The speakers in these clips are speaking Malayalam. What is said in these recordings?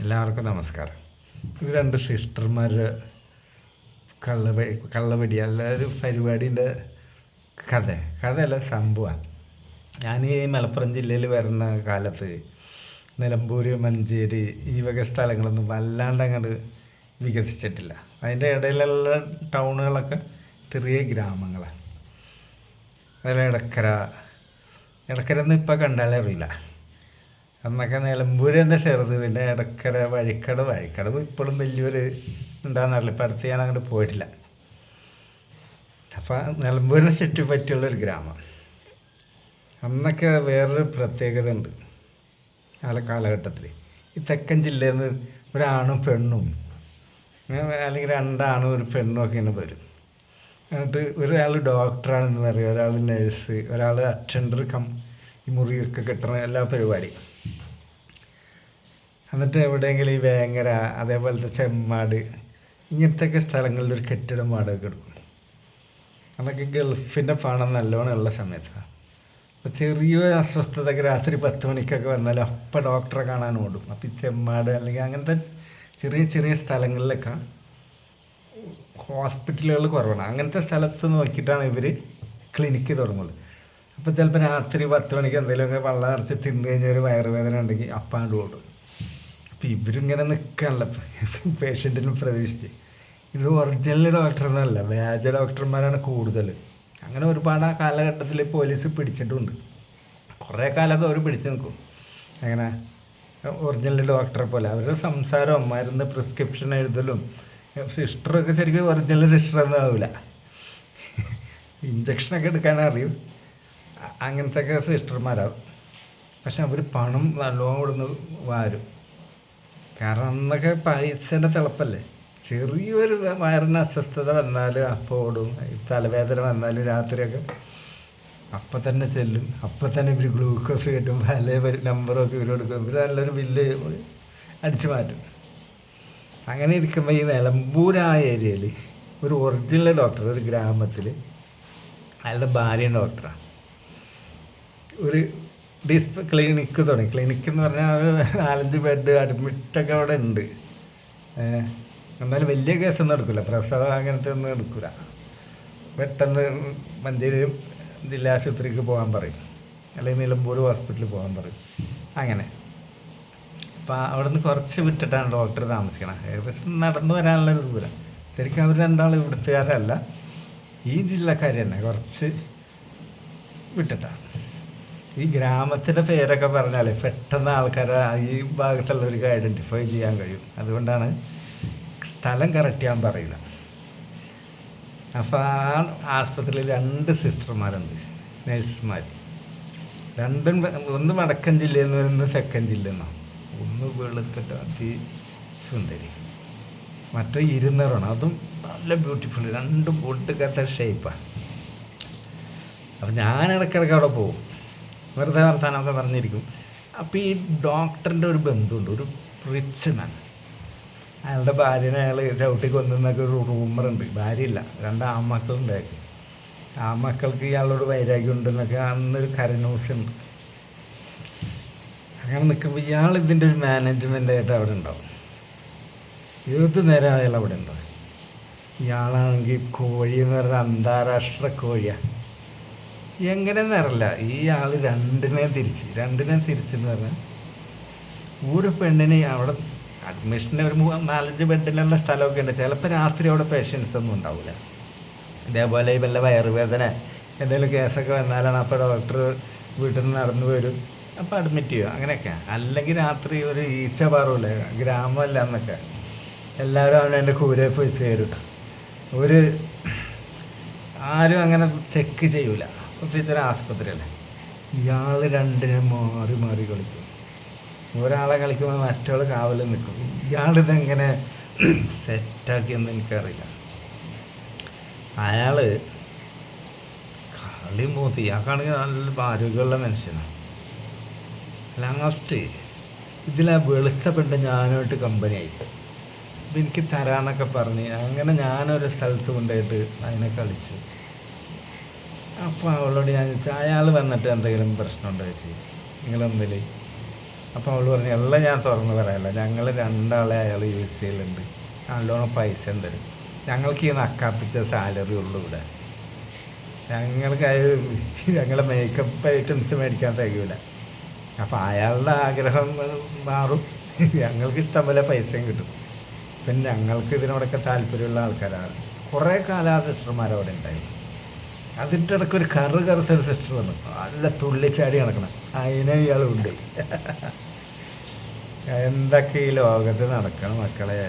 എല്ലാവർക്കും നമസ്കാരം. ഇത് രണ്ട് സിസ്റ്റർമാരുടെ കള്ളവടി അല്ല ഒരു പരിപാടിൻ്റെ കഥയല്ല സംഭവമാണ്. ഞാൻ ഈ മലപ്പുറം ജില്ലയിൽ വരുന്ന കാലത്ത് നിലമ്പൂർ, മഞ്ചേരി ഈ വക സ്ഥലങ്ങളൊന്നും വല്ലാണ്ട് അങ്ങോട്ട് വികസിച്ചിട്ടില്ല. അതിൻ്റെ ഇടയിലുള്ള ടൗണുകളൊക്കെ ചെറിയ ഗ്രാമങ്ങളാണ്. അതിൽ ഇടക്കരൊന്നും ഇപ്പോൾ കണ്ടാലേ അറിയില്ല. അന്നൊക്കെ നിലമ്പൂർ തന്നെ ചെറുത്, പിന്നെ ഇടക്കര വഴിക്കടവ് ഇപ്പോഴും വലിയൊരു ഉണ്ടാകുന്നറിയില്ല. ഇപ്പം അടുത്ത് ഞാൻ അങ്ങോട്ട് പോയിട്ടില്ല. അപ്പം നിലമ്പൂരിനെ ചുറ്റിപ്പറ്റിയുള്ളൊരു ഗ്രാമം. അന്നൊക്കെ വേറൊരു പ്രത്യേകത ഉണ്ട്. കാലഘട്ടത്തിൽ ഈ തെക്കൻ ജില്ലയിൽ നിന്ന് ഒരാണും പെണ്ണും അല്ലെങ്കിൽ രണ്ടാണും ഒരു പെണ്ണും ഒക്കെ ഇങ്ങനെ വരും. എന്നിട്ട് ഒരാൾ ഡോക്ടറാണെന്ന് പറയും, ഒരാൾ നേഴ്സ്, ഒരാൾ അറ്റൻഡർ ഈ മുറിയൊക്കെ കെട്ടണ എല്ലാ പരിപാടിയും. എന്നിട്ട് എവിടെയെങ്കിലും ഈ വേങ്ങര അതേപോലത്തെ ചെമ്മാട് ഇങ്ങനത്തെയൊക്കെ സ്ഥലങ്ങളിൽ ഒരു കെട്ടിടം വാടക എടുക്കും. അതൊക്കെ ഗൾഫിൻ്റെ പണം നല്ലോണം ഉള്ള സമയത്താണ്. അപ്പോൾ ചെറിയൊരു അസ്വസ്ഥതയൊക്കെ രാത്രി 10 മണിക്കൊക്കെ വന്നാൽ അപ്പം ഡോക്ടറെ കാണാൻ ഓടും. അപ്പോൾ ഈ ചെമ്മാട് അല്ലെങ്കിൽ അങ്ങനത്തെ ചെറിയ സ്ഥലങ്ങളിലൊക്കെ ഹോസ്പിറ്റലുകൾ കുറവാണ്. അങ്ങനത്തെ സ്ഥലത്ത് നോക്കിയിട്ടാണ് ഇവർ ക്ലിനിക്ക് തുടങ്ങുന്നത്. അപ്പോൾ ചിലപ്പോൾ രാത്രി 10 മണിക്ക് എന്തെങ്കിലുമൊക്കെ വെള്ളം നിറച്ച് തിന്നു കഴിഞ്ഞാൽ ഒരു വയറുവേദന ഉണ്ടെങ്കിൽ അപ്പാണ്ട് ഓടും. അപ്പോൾ ഇവരിങ്ങനെ നിൽക്കാനല്ല പേഷ്യൻറ്റിനും പ്രതീക്ഷിച്ച്. ഇത് ഒറിജിനൽ ഡോക്ടറൊന്നുമല്ല, വ്യാജ ഡോക്ടർമാരാണ് കൂടുതൽ. അങ്ങനെ ഒരുപാട് ആ കാലഘട്ടത്തിൽ പോലീസ് പിടിച്ചിട്ടുമുണ്ട്. കുറേ കാലമൊക്കെ അവർ പിടിച്ച് നിൽക്കും. അങ്ങനെ ഒറിജിനൽ ഡോക്ടറെ പോലെ അവരുടെ സംസാരവും മരുന്ന് പ്രിസ്ക്രിപ്ഷൻ എഴുതലും. സിസ്റ്ററൊക്കെ ശരിക്കും ഒറിജിനൽ സിസ്റ്ററൊന്നും ആവില്ല, ഇഞ്ചക്ഷനൊക്കെ എടുക്കാനറിയും. അങ്ങനത്തെയൊക്കെ സിസ്റ്റർമാരാവും. പക്ഷെ അവർ പണം നല്ലോണം ഇവിടുന്ന് വാരും. കാരണം അന്നൊക്കെ പൈസേൻ്റെ തിളപ്പല്ലേ. ചെറിയൊരു വയറിന് അസ്വസ്ഥത വന്നാലും അപ്പോൾ ഓടും. തലവേദന വന്നാലും രാത്രിയൊക്കെ അപ്പം തന്നെ ചെല്ലും. അപ്പം തന്നെ ഇവർ ഗ്ലൂക്കോസ് കയറ്റും, പല നമ്പറൊക്കെ ഇവർ കൊടുക്കും. ഇവർ നല്ലൊരു ബില്ല് അടിച്ചു മാറ്റും. അങ്ങനെ ഇരിക്കുമ്പോൾ ഈ നിലമ്പൂർ ആ ഏരിയയിൽ ഒരു ഒറിജിനൽ ഡോക്ടർ ഒരു ഗ്രാമത്തിൽ, അയാളുടെ ഭാര്യ ഡോക്ടറാണ്. ഒരു ക്ലിനിക്ക് തുടങ്ങി. ക്ലിനിക്ക് എന്ന് പറഞ്ഞാൽ 4-5 ബെഡ് അഡ്മിറ്റൊക്കെ അവിടെ ഉണ്ട്. എന്നാലും വലിയ കേസൊന്നും എടുക്കില്ല, പ്രസവം അങ്ങനത്തെ ഒന്നും എടുക്കില്ല. പെട്ടെന്ന് മഞ്ചേരി ജില്ലാ ആശുപത്രിക്ക് പോകാൻ പറയും, അല്ലെങ്കിൽ നിലമ്പൂർ ഹോസ്പിറ്റലിൽ പോകാൻ പറയും. അങ്ങനെ അപ്പോൾ അവിടെ നിന്ന് കുറച്ച് വിട്ടിട്ടാണ് ഡോക്ടർ താമസിക്കണം. ഏകദേശം നടന്നു വരാനുള്ളൊരു ദൂരം. ശരിക്കും അവർ രണ്ടാളും ഇവിടുത്തുകാരല്ല, ഈ ജില്ലക്കാർ തന്നെ, കുറച്ച് വിട്ടിട്ടാണ്. ഈ ഗ്രാമത്തിൻ്റെ പേരൊക്കെ പറഞ്ഞാൽ പെട്ടെന്ന് ആൾക്കാരെ ഈ ഭാഗത്തുള്ളവർക്ക് ഐഡൻറ്റിഫൈ ചെയ്യാൻ കഴിയും. അതുകൊണ്ടാണ് സ്ഥലം കറക്റ്റ് ചെയ്യാൻ പറയില്ല. അപ്പോൾ ആ ആസ്പത്രിയിൽ 2 സിസ്റ്റർമാരുണ്ട്, നഴ്സുമാർ. രണ്ടും ഒന്ന് വടക്കൻ ജില്ലയിൽ നിന്ന്, ഒന്ന് തെക്കൻ ജില്ലയിൽ നിന്നാണ്. ഒന്ന് വെളുത്തിട്ട് അതി സുന്ദരി, മറ്റേ ഇരുന്നറാണ്, അതും നല്ല ബ്യൂട്ടിഫുൾ. രണ്ടും ഒട്ടുകത്ത ഷേപ്പാണ്. അപ്പം ഞാൻ ഇടയ്ക്കിടയ്ക്ക് അവിടെ പോകും, വെറുതെ വർത്താനമൊക്കെ പറഞ്ഞിരിക്കും. അപ്പോൾ ഈ ഡോക്ടറിൻ്റെ ഒരു ബന്ധുണ്ട്, ഒരു റിച്ച് മാൻ. അയാളുടെ ഭാര്യനെ അയാൾ ചവിട്ടി കൊന്നൊക്കെ ഒരു റൂമറുണ്ട്. ഭാര്യയില്ല, 2 ആൺമക്കളുണ്ടായിരുന്നു. ആൺമക്കൾക്ക് ഇയാളോട് വൈരാഗ്യം ഉണ്ടെന്നൊക്കെ അന്നൊരു കരന്യൂസുണ്ട്. അങ്ങനെ നിൽക്കുമ്പോൾ ഇയാൾ ഇതിൻ്റെ ഒരു മാനേജ്മെൻ്റായിട്ട് അവിടെ ഉണ്ടാവും. ഏത് നേരം അയാൾ അവിടെ ഉണ്ടാവും. ഇയാളാണെങ്കിൽ കോഴി എന്ന് പറഞ്ഞാൽ അന്താരാഷ്ട്ര കോഴിയാണ്. എങ്ങനെയെന്ന് അറിയില്ല, ഈ ആൾ രണ്ടിനെ തിരിച്ചെന്ന് പറഞ്ഞാൽ ഒരു പെണ്ണിന് അവിടെ അഡ്മിഷന് ഒരു 4-5 ബെഡിലുള്ള സ്ഥലമൊക്കെ ഉണ്ട്. ചിലപ്പോൾ രാത്രി അവിടെ പേഷ്യൻസ് ഒന്നും ഉണ്ടാവില്ല. ഇതേപോലെ ഈ വല്ല വയറുവേദന എന്തെങ്കിലും കേസൊക്കെ വന്നാലാണ് അപ്പോൾ ഡോക്ടർ വീട്ടിൽ നിന്ന് നടന്നു വരും, അപ്പോൾ അഡ്മിറ്റ് ചെയ്യും. അങ്ങനെയൊക്കെ. അല്ലെങ്കിൽ രാത്രി ഒരു ഈച്ച പാറൂല്ലേ, ഗ്രാമമല്ല എന്നൊക്കെ, എല്ലാവരും അവനെൻ്റെ കൂരെ പോയി ചേരും. ഒരു ആരും അങ്ങനെ ചെക്ക് ചെയ്യൂല. പ്രത്യേകിച്ചൊരു ആസ്പത്രിയല്ലേ. ഇയാൾ രണ്ടിനെ മാറി കളിക്കും. ഒരാളെ കളിക്കുമ്പോൾ മറ്റൊരാൾ കാവലിൽ നിൽക്കും. ഇയാളിതെങ്ങനെ സെറ്റാക്കിയെന്ന് എനിക്കറിയില്ല. അയാൾ കളി മൂത്തി. ഇയാൾക്കാണെങ്കിൽ നല്ല ആരോഗ്യമുള്ള മനുഷ്യനാണ്. ലാസ്റ്റ് ഇതിലാ വെളുത്ത പെണ്ണ് ഞാനുമായിട്ട് കമ്പനിയായി. അപ്പം എനിക്ക് തരാമെന്നൊക്കെ പറഞ്ഞ് അങ്ങനെ ഞാനൊരു സ്ഥലത്ത് കൊണ്ടുപോയിട്ട് അതിനെ കളിച്ചു. അപ്പോൾ അവളോട് ഞാൻ ചോദിച്ചു, അയാൾ വന്നിട്ട് എന്തെങ്കിലും പ്രശ്നമുണ്ടോ ചോദിച്ചു, നിങ്ങളെന്തെങ്കിലും അപ്പോൾ അവൾ പറഞ്ഞു എല്ലാം ഞാൻ തുറന്ന് പറയാമല്ല, ഞങ്ങൾ രണ്ടാളെ അയാൾ യൂസ് ചെയ്യലുണ്ട്, നല്ലോണം പൈസ തരും, ഞങ്ങൾക്ക് ഈ നക്കാപ്പിച്ച സാലറി ഉള്ളൂ ഇവിടെ, ഞങ്ങൾക്ക് ഞങ്ങളെ മേക്കപ്പ് ഐറ്റംസ് മേടിക്കാൻ തികയില്ല. അപ്പോൾ അയാളുടെ ആഗ്രഹം മാറും, ഞങ്ങൾക്ക് ഇഷ്ടം പോലെ പൈസയും കിട്ടും. പിന്നെ ഞങ്ങൾക്ക് ഇതിനോടൊക്കെ താല്പര്യമുള്ള ആൾക്കാരാണ്. കുറേ കാലം ആ സിസ്റ്റർമാരവിടെ ഉണ്ടായിരുന്നു. അതിൻ്റെ ഇടയ്ക്ക് ഒരു കറുത്തൊരു സിസ്റ്റർ വന്നു, നല്ല തുള്ളിച്ചാടി നടക്കണം, അതിനെ ഇയാളുണ്ട്. എന്തൊക്കെ ഈ ലോകത്ത് നടക്കണം മക്കളെ.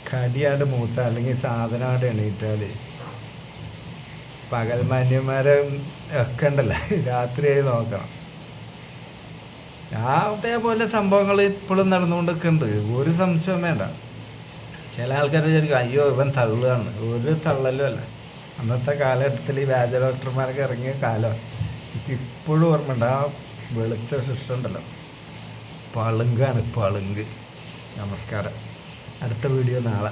കടിയാണ്ട് മൂത്ത അല്ലെങ്കിൽ സാധനമായിട്ട് എണീറ്റാൽ പകൽ മാന്യന്മാരെ ഒക്കെ ഉണ്ടല്ലോ, രാത്രിയായി നോക്കണം. അതേപോലെ സംഭവങ്ങൾ ഇപ്പോഴും നടന്നുകൊണ്ടൊക്കെ ഉണ്ട്, ഒരു സംശയം വേണ്ട. ചില ആൾക്കാർ വിചാരിക്കും അയ്യോ ഇവൻ തള്ളുകയാണ്, ഒരു തള്ളലും അല്ല. അന്നത്തെ കാലഘട്ടത്തിൽ ഈ വ്യാജ ഡോക്ടർമാരൊക്കെ ഇറങ്ങിയ കാലം എനിക്ക് ഇപ്പോഴും ഓർമ്മയുണ്ട്. ആ വെളുത്ത സിസ്റ്റം ഉണ്ടല്ലോ, പളുങ്കാണ് പളുങ്ക്. നമസ്കാരം. അടുത്ത വീഡിയോ നാളെ.